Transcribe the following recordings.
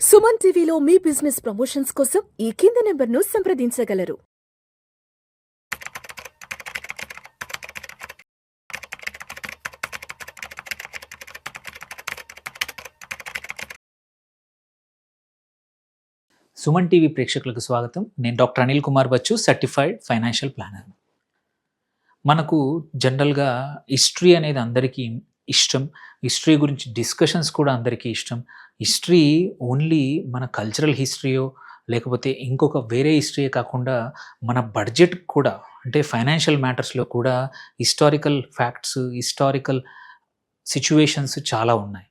సుమన్ టీవీలో మీ business promotions కోసం ఈ కింది నెంబర్ను సంప్రదించగలరు. సుమన్ టీవీ ప్రేక్షకులకు స్వాగతం. నేను doctor Anil Kumar Bachchu, certified financial planner. మనకు జనరల్గా హిస్టరీ అనేది అందరికీ ఇష్టం. హిస్టరీ గురించి డిస్కషన్స్ కూడా అందరికీ ఇష్టం. హిస్టరీ ఓన్లీ మన కల్చరల్ హిస్టరీయో లేకపోతే ఇంకొక వేరే హిస్టరీయే కాకుండా మన బడ్జెట్ కూడా, అంటే ఫైనాన్షియల్ మ్యాటర్స్లో కూడా హిస్టారికల్ ఫ్యాక్ట్స్, హిస్టారికల్ సిచ్యువేషన్స్ చాలా ఉన్నాయి.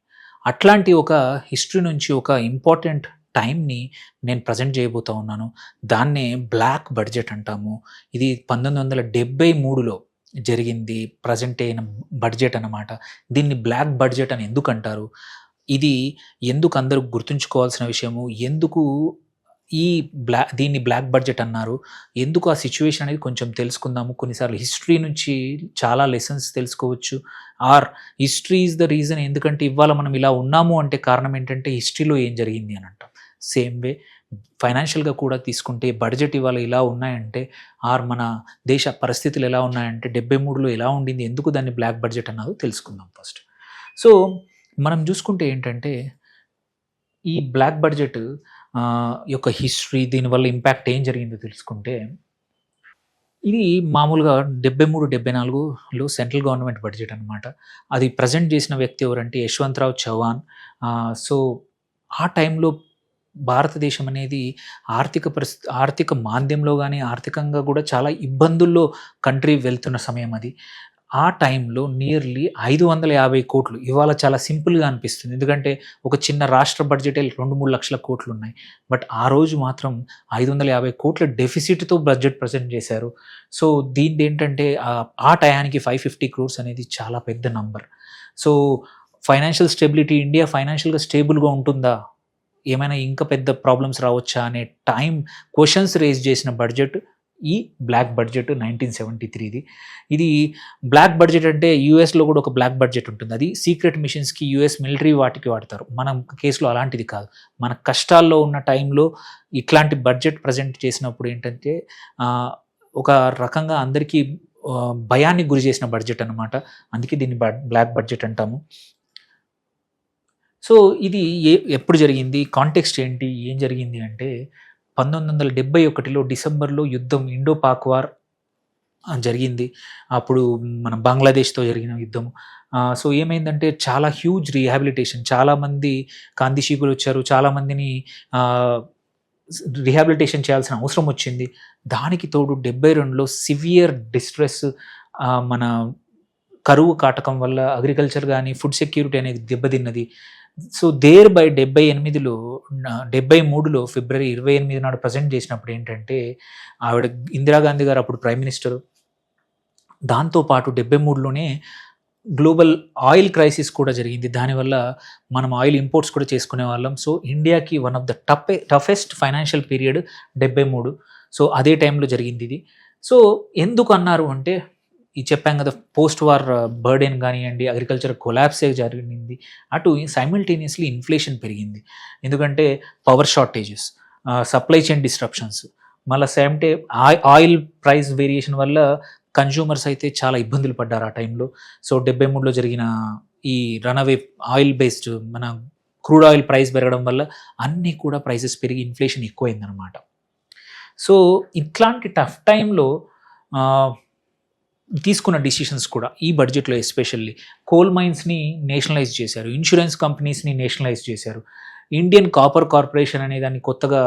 అట్లాంటి ఒక హిస్టరీ నుంచి ఒక ఇంపార్టెంట్ టైంని నేను ప్రజెంట్ చేయబోతూ ఉన్నాను. దాన్నే బ్లాక్ బడ్జెట్ అంటాము. ఇది 1973లో జరిగింది ప్రజెంట్ అయిన బడ్జెట్ అన్నమాట. దీన్ని బ్లాక్ బడ్జెట్ అని ఎందుకు అంటారు, ఇది ఎందుకు అందరూ గుర్తుంచుకోవాల్సిన విషయము, ఎందుకు దీన్ని బ్లాక్ బడ్జెట్ అన్నారు, ఎందుకు ఆ సిచ్యువేషన్ అనేది కొంచెం తెలుసుకుందాము. కొన్నిసార్లు హిస్టరీ నుంచి చాలా లెసన్స్ తెలుసుకోవచ్చు. Or history is the reason, ఎందుకంటే ఇవాళ మనం ఇలా ఉన్నాము అంటే కారణం ఏంటంటే హిస్టరీలో ఏం జరిగింది అని అంటాం. సేమ్ వే ఫైనాన్షియల్గా కూడా తీసుకుంటే బడ్జెట్ ఇవాళ ఇలా ఉన్నాయంటే, ఆర్ మన దేశ పరిస్థితులు ఎలా ఉన్నాయంటే 73లో ఎలా ఉండింది, ఎందుకు దాన్ని బ్లాక్ బడ్జెట్ అన్నదో తెలుసుకుందాం ఫస్ట్. సో మనం చూసుకుంటే ఏంటంటే ఈ బ్లాక్ బడ్జెట్ యొక్క హిస్టరీ, దీనివల్ల ఇంపాక్ట్ ఏం జరిగిందో తెలుసుకుంటే, ఇది మామూలుగా 73-74లో సెంట్రల్ గవర్నమెంట్ బడ్జెట్ అనమాట. అది ప్రజెంట్ చేసిన వ్యక్తి ఎవరంటే యశ్వంతరావు చౌహాన్. సో ఆ టైంలో భారతదేశం అనేది ఆర్థిక మాంద్యంలో కానీ, ఆర్థికంగా కూడా చాలా ఇబ్బందుల్లో కంట్రీ వెళ్తున్న సమయం అది. ఆ టైంలో నియర్లీ 550 కోట్లు, ఇవాళ చాలా సింపుల్గా అనిపిస్తుంది ఎందుకంటే ఒక చిన్న రాష్ట్ర బడ్జెటే 2-3 లక్షల కోట్లు ఉన్నాయి. బట్ ఆ రోజు మాత్రం 550 కోట్ల డెఫిసిట్తో బడ్జెట్ ప్రజెంట్ చేశారు. సో దీన్ని ఏంటంటే ఆ టయానికి 550 crores అనేది చాలా పెద్ద number. So financial stability, India ఫైనాన్షియల్గా స్టేబుల్గా ఉంటుందా, ఏమైనా ఇంకా పెద్ద ప్రాబ్లమ్స్ రావచ్చా అనే క్వశ్చన్స్ రేజ్ చేసిన బడ్జెట్ ఈ బ్లాక్ బడ్జెట్ 1973ది. ఇది బ్లాక్ బడ్జెట్ అంటే యూఎస్లో కూడా ఒక బ్లాక్ బడ్జెట్ ఉంటుంది. అది సీక్రెట్ మిషన్స్కి, యూఎస్ మిలిటరీ వాటికి వాడతారు. మన కేసులో అలాంటిది కాదు. మన కష్టాల్లో ఉన్న టైంలో ఇట్లాంటి బడ్జెట్ ప్రజెంట్ చేసినప్పుడు ఏంటంటే ఒక రకంగా అందరికీ భయానికి గురి చేసిన బడ్జెట్ అన్నమాట. అందుకే దీన్ని బ్లాక్ బడ్జెట్ అంటాము. సో ఇది ఎప్పుడు జరిగింది, కాంటెక్స్ట్ ఏంటి, ఏం జరిగింది అంటే 1971లో డిసెంబర్లో యుద్ధం, ఇండో పాక్ వార్ జరిగింది. అప్పుడు మన బంగ్లాదేశ్తో జరిగిన యుద్ధం. సో ఏమైందంటే చాలా హ్యూజ్ రీహాబిలిటేషన్, చాలామంది కాందిశీకులు వచ్చారు, చాలామందిని రీహాబిలిటేషన్ చేయాల్సిన అవసరం వచ్చింది. దానికి తోడు 72లో సివియర్ డిస్ట్రెస్, మన కరువు కాటకం వల్ల అగ్రికల్చర్ కానీ ఫుడ్ సెక్యూరిటీ అనేది దెబ్బతిన్నది. సో దేర్ బై 73లో ఫిబ్రవరి 28 నాడు ప్రజెంట్ చేసినప్పుడు ఏంటంటే ఆవిడ ఇందిరాగాంధీ గారు అప్పుడు ప్రైమ్ మినిస్టర్. దాంతోపాటు 73లోనే గ్లోబల్ ఆయిల్ క్రైసిస్ కూడా జరిగింది. దానివల్ల మనం ఆయిల్ ఇంపోర్ట్స్ కూడా చేసుకునే వాళ్ళం. సో ఇండియాకి one of the toughest financial period 73. So అదే టైంలో జరిగింది ఇది. సో ఎందుకు అన్నారు అంటే, ఇది చెప్పాం కదా, పోస్ట్ వార్ బర్డెన్ కానివ్వండి, అగ్రికల్చర్ కొలాప్సే జరిగింది. అటు సైమిల్టేనియస్లీ ఇన్ఫ్లేషన్ పెరిగింది, ఎందుకంటే power shortages, supply chain disruptions, మళ్ళీ same time oil price variation వల్ల కన్జ్యూమర్స్ అయితే చాలా ఇబ్బందులు పడ్డారు ఆ టైంలో. సో 73లో జరిగిన ఈ రన్అవే ఆయిల్ బేస్డ్ మన క్రూడ్ ఆయిల్ ప్రైస్ పెరగడం వల్ల అన్నీ కూడా ప్రైసెస్ పెరిగి ఇన్ఫ్లేషన్ ఎక్కువైందనమాట. సో ఇట్లాంటి టఫ్ టైంలో తీసుకున్న డిసిషన్స్ కూడా ఈ బడ్జెట్లో, ఎస్పెషల్లీ కోల్ మైన్స్ని నేషనలైజ్ చేశారు, ఇన్సూరెన్స్ కంపెనీస్ని నేషనలైజ్ చేశారు, ఇండియన్ కాపర్ కార్పొరేషన్ అనే దాన్ని కొత్తగా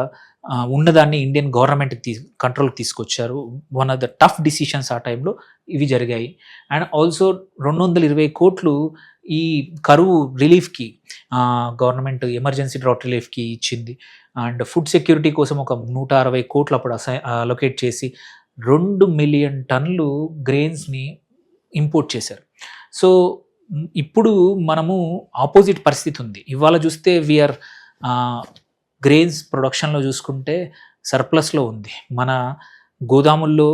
ఉన్నదాన్ని ఇండియన్ గవర్నమెంట్ కంట్రోల్కి తీసుకొచ్చారు. One of the tough decisions ఆ టైంలో ఇవి జరిగాయి. అండ్ ఆల్సో 220 కోట్లు ఈ కరువు రిలీఫ్కి గవర్నమెంట్ ఎమర్జెన్సీ డ్రాట్ రిలీఫ్కి ఇచ్చింది. అండ్ ఫుడ్ సెక్యూరిటీ కోసం ఒక 160 కోట్లు అప్పుడు అలొకేట్ చేసి 2 మిలియన్ టన్నులు గ్రెయిన్స్ని ఇంపోర్ట్ చేశారు. సో ఇప్పుడు మనము ఆపోజిట్ పరిస్థితి ఉంది. ఇవాళ చూస్తే వీఆర్ గ్రెయిన్స్ ప్రొడక్షన్లో చూసుకుంటే సర్ప్లస్లో ఉంది. మన గోదాముల్లో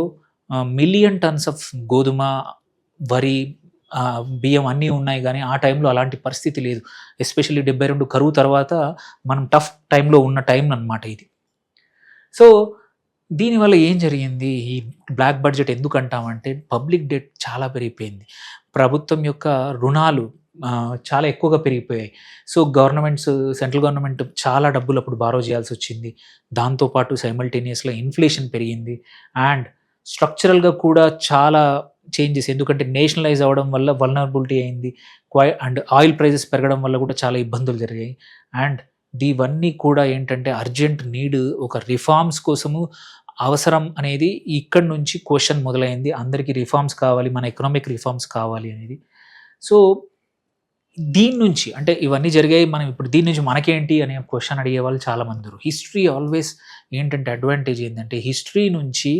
మిలియన్ టన్స్ ఆఫ్ గోధుమ, వరి, బియ్యం అన్నీ ఉన్నాయి కానీ ఆ టైంలో అలాంటి పరిస్థితి లేదు. ఎస్పెషల్లీ 72 కరువు తర్వాత మనం టఫ్ టైంలో ఉన్న టైం అన్నమాట ఇది. సో దీనివల్ల ఏం జరిగింది? ఈ బ్లాక్ బడ్జెట్ ఎందుకు అంటామంటే పబ్లిక్ డెట్ చాలా పెరిగిపోయింది. ప్రభుత్వం యొక్క రుణాలు చాలా ఎక్కువగా పెరిగిపోయాయి. సో సెంట్రల్ గవర్నమెంట్ చాలా డబ్బులు అప్పుడు బారో చేయాల్సొచ్చింది. దాంతో పాటు సైమల్టేనియస్‌గా ఇన్‌ఫ్లేషన్ పెరిగింది. అండ్ స్ట్రక్చరల్‌గా కూడా చాలా చేంజెస్, ఎందుకంటే నేషనలైజ్ అవ్వడం వల్ల వల్నరబిలిటీ అయింది. అండ్ ఆయిల్ ప్రైజెస్ పెరగడం వల్ల కూడా చాలా ఇబ్బందులు జరిగాయి. అండ్ ఇవన్నీ కూడా ఏంటంటే అర్జెంట్ నీడ్, ఒక రిఫార్మ్స్ కోసము అవసరం అనేది ఇక్కడి నుంచి క్వెషన్ మొదలైంది. అందరికీ రిఫార్మ్స్ కావాలి, మన ఎకనామిక్ రిఫార్మ్స్ కావాలి అనేది. సో దీని నుంచి అంటే ఇవన్నీ జరిగాయి, మనం ఇప్పుడు దీని నుంచి మనకేంటి అనే క్వెషన్ అడిగే వాళ్ళు చాలామంది ఉన్నారు. హిస్టరీ ఆల్వేస్ ఏంటంటే అడ్వాంటేజ్ ఏంటంటే హిస్టరీ నుంచి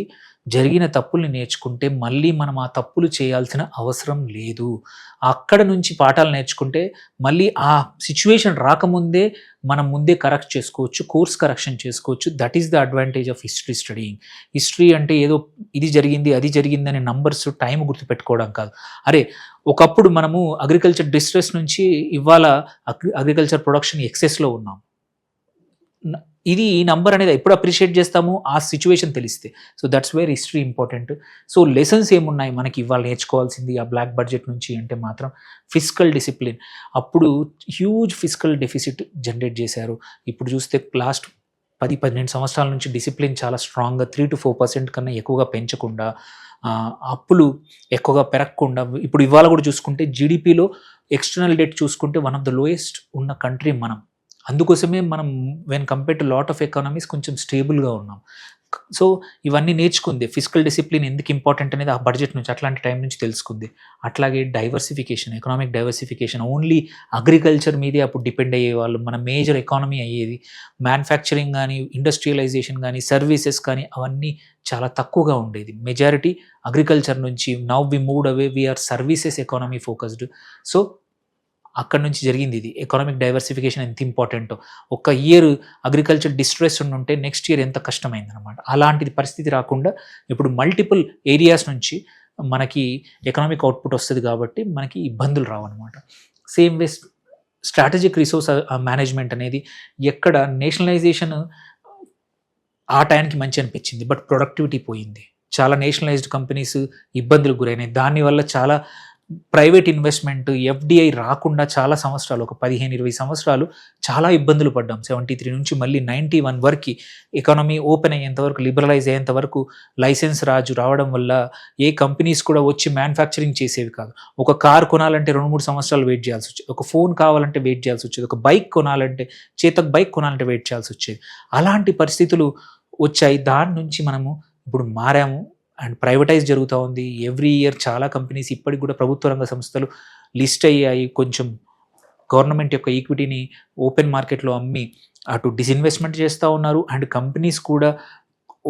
జరిగిన తప్పుల్ని నేర్చుకుంటే మళ్ళీ మనం ఆ తప్పులు చేయాల్సిన అవసరం లేదు. అక్కడ నుంచి పాఠాలు నేర్చుకుంటే మళ్ళీ ఆ సిచ్యువేషన్ రాకముందే మనం ముందే కరెక్ట్ చేసుకోవచ్చు, కోర్స్ కరెక్షన్ చేసుకోవచ్చు. That is the advantage of history studying. History అంటే ఏదో ఇది జరిగింది అది జరిగింది అనే నంబర్స్ టైం గుర్తుపెట్టుకోవడం కాదు. అరే ఒకప్పుడు మనము అగ్రికల్చర్ డిస్ట్రెస్ నుంచి ఇవాళ అగ్రికల్చర్ ప్రొడక్షన్ ఎక్సెస్లో ఉన్నాం. ఇది ఈ నంబర్ అనేది ఎప్పుడు అప్రిషియేట్ చేస్తాము? ఆ సిచ్యువేషన్ తెలిస్తే. So that's where history important. So lessons ఏమున్నాయి మనకి ఇవాళ నేర్చుకోవాల్సింది ఆ బ్లాక్ బడ్జెట్ నుంచి అంటే మాత్రం ఫిస్కల్ డిసిప్లిన్. అప్పుడు హ్యూజ్ ఫిస్కల్ డెఫిసిట్ జనరేట్ చేశారు. ఇప్పుడు చూస్తే లాస్ట్ 10-12 సంవత్సరాల నుంచి డిసిప్లిన్ చాలా స్ట్రాంగ్గా 3-4% కన్నా ఎక్కువగా పెంచకుండా, అప్పులు ఎక్కువగా పెరగకుండా, ఇప్పుడు ఇవాళ కూడా చూసుకుంటే జీడిపిలో ఎక్స్టర్నల్ డెట్ చూసుకుంటే వన్ ఆఫ్ ద లోయెస్ట్ ఉన్న కంట్రీ మనం. అందుకోసమే మనం when compare to lot of economies కొంచెం స్టేబుల్గా ఉన్నాం. సో ఇవన్నీ నేర్చుకుంది. ఫిజికల్ డిసిప్లిన్ ఎందుకు ఇంపార్టెంట్ అనేది ఆ బడ్జెట్ నుంచి అట్లాంటి టైం నుంచి తెలుసుకుంది. అట్లాగే diversification, economic diversification. Only agriculture మీదే అప్పుడు డిపెండ్ అయ్యేవాళ్ళు. మన మేజర్ ఎకానమీ అయ్యేది. మ్యానుఫ్యాక్చరింగ్ కానీ, ఇండస్ట్రియలైజేషన్ కానీ, సర్వీసెస్ కానీ అవన్నీ చాలా తక్కువగా ఉండేది. మెజారిటీ అగ్రికల్చర్ నుంచి. Now we moved away, we're services economy focused. So అక్కడ నుంచి జరిగింది ఇది. ఎకనామిక్ డైవర్సిఫికేషన్ ఎంత ఇంపార్టెంటో. ఒక ఇయర్ అగ్రికల్చర్ డిస్ట్రెస్ ఉంటే నెక్స్ట్ ఇయర్ ఎంత కష్టమైందనమాట. అలాంటిది పరిస్థితి రాకుండా ఇప్పుడు మల్టిపుల్ ఏరియాస్ నుంచి మనకి ఎకనామిక్ అవుట్పుట్ వస్తుంది కాబట్టి మనకి ఇబ్బందులు రావన్నమాట. Same way strategic resource management అనేది ఎక్కడ నేషనలైజేషన్ ఆ టైంకి మంచి అనిపించింది, బట్ ప్రొడక్టివిటీ పోయింది. చాలా నేషనలైజ్డ్ కంపెనీస్ ఇబ్బందులకు గురైనాయి. దానివల్ల చాలా ప్రైవేట్ ఇన్వెస్ట్మెంట్, ఎఫ్డిఐ రాకుండా చాలా సంవత్సరాలు, ఒక 15-20 సంవత్సరాలు చాలా ఇబ్బందులు పడ్డాం. 73 నుంచి మళ్ళీ 91 వరకు ఎకానమీ ఓపెన్ అయ్యేంత వరకు, లిబరలైజ్ అయ్యేంత వరకు లైసెన్స్ రావడం వల్ల ఏ కంపెనీస్ కూడా వచ్చి మ్యానుఫ్యాక్చరింగ్ చేసేవి కాదు. ఒక కార్ కొనాలంటే 2-3 సంవత్సరాలు వెయిట్ చేయాల్సి వచ్చేది. ఒక ఫోన్ కావాలంటే వెయిట్ చేయాల్సి వచ్చేది. ఒక బైక్ కొనాలంటే, చేతక్ బైక్ కొనాలంటే వెయిట్ చేయాల్సి వచ్చేది. అలాంటి పరిస్థితులు వచ్చాయి. దాని నుంచి మనము ఇప్పుడు మారాము. అండ్ ప్రైవేటైజ్ జరుగుతూ ఉంది. ఎవ్రీ ఇయర్ చాలా కంపెనీస్ ఇప్పటికి కూడా ప్రభుత్వ రంగ సంస్థలు లిస్ట్ అయ్యాయి. కొంచెం గవర్నమెంట్ యొక్క ఈక్విటీని ఓపెన్ మార్కెట్లో అమ్మి అటు డిస్ఇన్వెస్ట్మెంట్ చేస్తూ ఉన్నారు. అండ్ కంపెనీస్ కూడా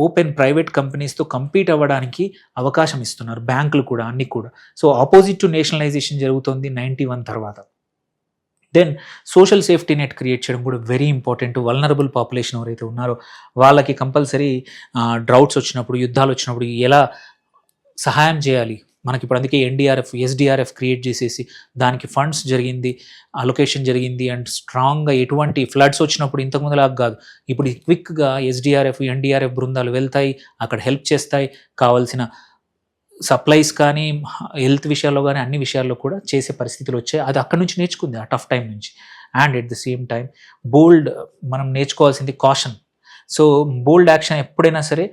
ఓపెన్ ప్రైవేట్ కంపెనీస్తో కంపీట్ అవ్వడానికి అవకాశం ఇస్తున్నారు, బ్యాంకులు కూడా, అన్నీ కూడా. సో ఆపోజిట్ టు నేషనలైజేషన్ జరుగుతుంది 91 తర్వాత. Then social safety net create చేయడం కూడా వెరీ ఇంపార్టెంట్. వల్నరబుల్ పాపులేషన్ ఎవరైతే ఉన్నారో వాళ్ళకి కంపల్సరీ డ్రౌట్స్ వచ్చినప్పుడు, యుద్ధాలు వచ్చినప్పుడు ఎలా సహాయం చేయాలి మనకి. ఇప్పుడు అందుకే ఎస్డిఆర్ఎఫ్ క్రియేట్ చేసేసి దానికి ఫండ్స్ జరిగింది, అలొకేషన్ జరిగింది. అండ్ స్ట్రాంగ్గా ఎటువంటి ఫ్లడ్స్ వచ్చినప్పుడు ఇంతకుముందులాగా కాదు, ఇప్పుడు క్విక్గా ఎస్డిఆర్ఎఫ్, ఎన్డిఆర్ఎఫ్ బృందాలు వెళ్తాయి, అక్కడ హెల్ప్ చేస్తాయి. కావాల్సిన సప్లైస్ కానీ, హెల్త్ విషయాల్లో కానీ, అన్ని విషయాల్లో కూడా చేసే పరిస్థితులు వచ్చాయి. అది అక్కడి నుంచి నేర్చుకుంది, ఆ టఫ్ టైం నుంచి. And at the same time మనం నేర్చుకోవాల్సింది కాషన్. సో బోల్డ్ యాక్షన్ ఎప్పుడైనా సరే,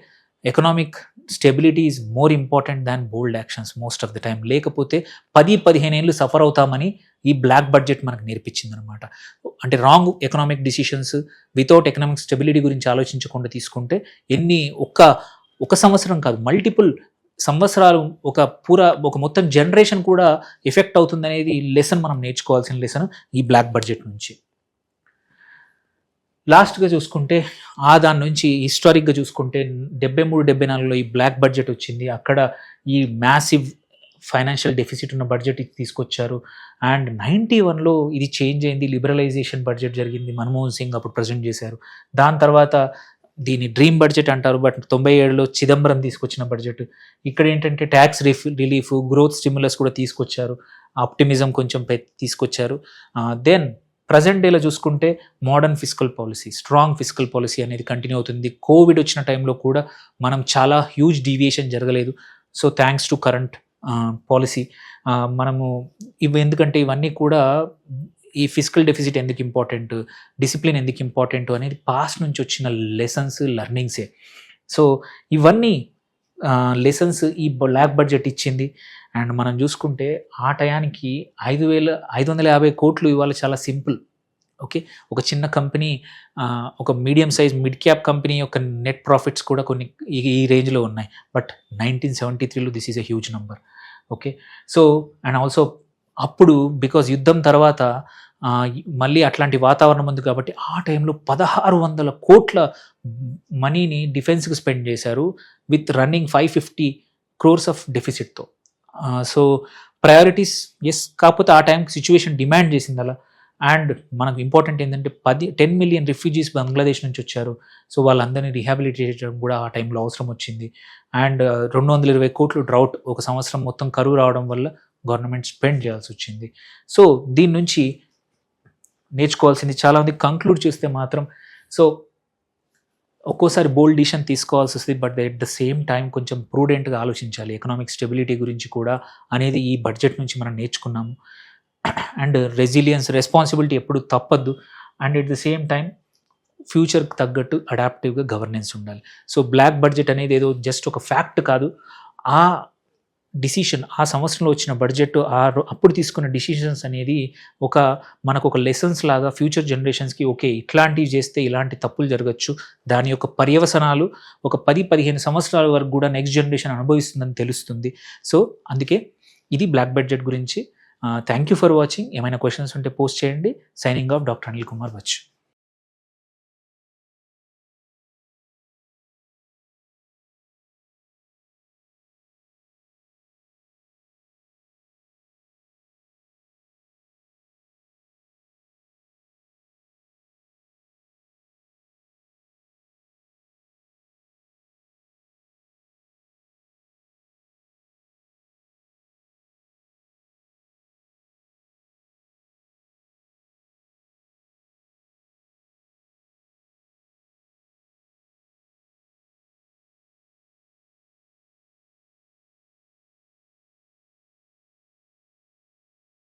economic stability is more important than bold actions most of the time. లేకపోతే 10-15 ఏళ్ళు సఫర్ అవుతామని ఈ బ్లాక్ బడ్జెట్ మనకు నేర్పించింది అనమాట. అంటే wrong economic decisions without economic stability గురించి ఆలోచించకుండా తీసుకుంటే ఒక సంవత్సరం కాదు, మల్టిపుల్ సంవత్సరాలు, ఒక మొత్తం జనరేషన్ కూడా ఎఫెక్ట్ అవుతుంది అనేది లెసన్ మనం నేర్చుకోవాల్సిన లెసన్ ఈ బ్లాక్ బడ్జెట్ నుంచి. లాస్ట్గా చూసుకుంటే దాని నుంచి హిస్టారిక్గా చూసుకుంటే 73-74లో ఈ బ్లాక్ బడ్జెట్ వచ్చింది. అక్కడ ఈ మ్యాసివ్ ఫైనాన్షియల్ డెఫిసిట్ ఉన్న బడ్జెట్ తీసుకొచ్చారు. అండ్ 91లో ఇది చేంజ్ అయింది, లిబరలైజేషన్ బడ్జెట్ జరిగింది. మన్మోహన్ సింగ్ అప్పుడు ప్రజెంట్ చేశారు. దాని తర్వాత దీన్ని డ్రీమ్ బడ్జెట్ అంటారు, బట్ 97లో చిదంబరం తీసుకొచ్చిన బడ్జెట్. ఇక్కడ ఏంటంటే ట్యాక్స్ రిలీఫ్, గ్రోత్ స్టిమ్యులస్ కూడా తీసుకొచ్చారు. ఆప్టిమిజం కొంచెం తీసుకొచ్చారు. దెన్ ప్రజెంట్ డేలో చూసుకుంటే modern physical policy, strong physical policy అనేది కంటిన్యూ అవుతుంది. కోవిడ్ వచ్చిన టైంలో కూడా మనం చాలా హ్యూజ్ డీవియేషన్ జరగలేదు. So thanks to current policy మనము ఎందుకంటే ఇవన్నీ కూడా ఈ ఫిజికల్ డెఫిసిట్ ఎందుకు ఇంపార్టెంట్, డిసిప్లిన్ ఎందుకు ఇంపార్టెంట్ అనేది పాస్ట్ నుంచి వచ్చిన లెసన్స్, లెర్నింగ్సే. సో ఇవన్నీ లెసన్స్ ఈ బ్లాక్ బడ్జెట్ ఇచ్చింది. అండ్ మనం చూసుకుంటే ఆ టయానికి 5,550 కోట్లు ఇవాళ చాలా సింపుల్. ఓకే, ఒక చిన్న కంపెనీ, ఒక medium size mid cap company యొక్క నెట్ ప్రాఫిట్స్ కూడా కొన్ని ఈ రేంజ్లో ఉన్నాయి. బట్ 1973లో this is a huge number. Okay, so and also అప్పుడు బికాజ్ యుద్ధం తర్వాత మళ్ళీ అట్లాంటి వాతావరణం ఉంది కాబట్టి ఆ టైంలో 1,600 కోట్ల మనీని డిఫెన్స్కి స్పెండ్ చేశారు విత్ రన్నింగ్ 550 crores ఆఫ్ డెఫిసిట్తో. సో ప్రయారిటీస్ ఎస్, కాకపోతే ఆ టైంకి సిచ్యువేషన్ డిమాండ్ చేసింది అలా. అండ్ మనకు ఇంపార్టెంట్ ఏంటంటే 10 million రిఫ్యూజీస్ బంగ్లాదేశ్ నుంచి వచ్చారు. సో వాళ్ళందరినీ రీహాబిలిటేట్ చేయడం కూడా ఆ టైంలో అవసరం వచ్చింది. అండ్ 220 కోట్లు డ్రౌట్, ఒక సంవత్సరం మొత్తం కరువు రావడం వల్ల గవర్నమెంట్ స్పెండ్ చేయాల్సి వచ్చింది. సో దీని నుంచి నేర్చుకోవాల్సింది చాలా ఉంది. కంక్లూడ్ చేస్తే మాత్రం సో ఒక్కోసారి బోల్డ్ డిసిషన్ తీసుకోవాల్సి వస్తుంది, but at the same time కొంచెం ప్రూడెంట్గా ఆలోచించాలి. ఎకనామిక్ స్టెబిలిటీ గురించి కూడా అనేది ఈ బడ్జెట్ నుంచి మనం నేర్చుకున్నాము. అండ్ రెసిలియన్స్, రెస్పాన్సిబిలిటీ ఎప్పుడు తప్పద్దు. And at the same time ఫ్యూచర్కి తగ్గట్టు అడాప్టివ్గా గవర్నెన్స్ ఉండాలి. సో బ్లాక్ బడ్జెట్ అనేది ఏదో జస్ట్ ఒక ఫ్యాక్ట్ కాదు. ఆ డిసిషన్, ఆ సంవత్సరంలో వచ్చిన బడ్జెట్, అప్పుడు తీసుకున్న డిసిషన్స్ అనేది మనకు ఒక లెసన్స్ లాగా ఫ్యూచర్ జనరేషన్స్కి ఓకే ఇట్లాంటివి చేస్తే ఇలాంటి తప్పులు జరగచ్చు, దాని యొక్క పర్యవసనాలు ఒక 10-15 సంవత్సరాల వరకు కూడా నెక్స్ట్ జనరేషన్ అనుభవిస్తుందని తెలుస్తుంది. సో అందుకే ఇది బ్లాక్ బడ్జెట్ గురించి. Thank you for watching. ఏమైనా క్వశ్చన్స్ ఉంటే పోస్ట్ చేయండి. Signing off doctor Anil Kumar Bachu.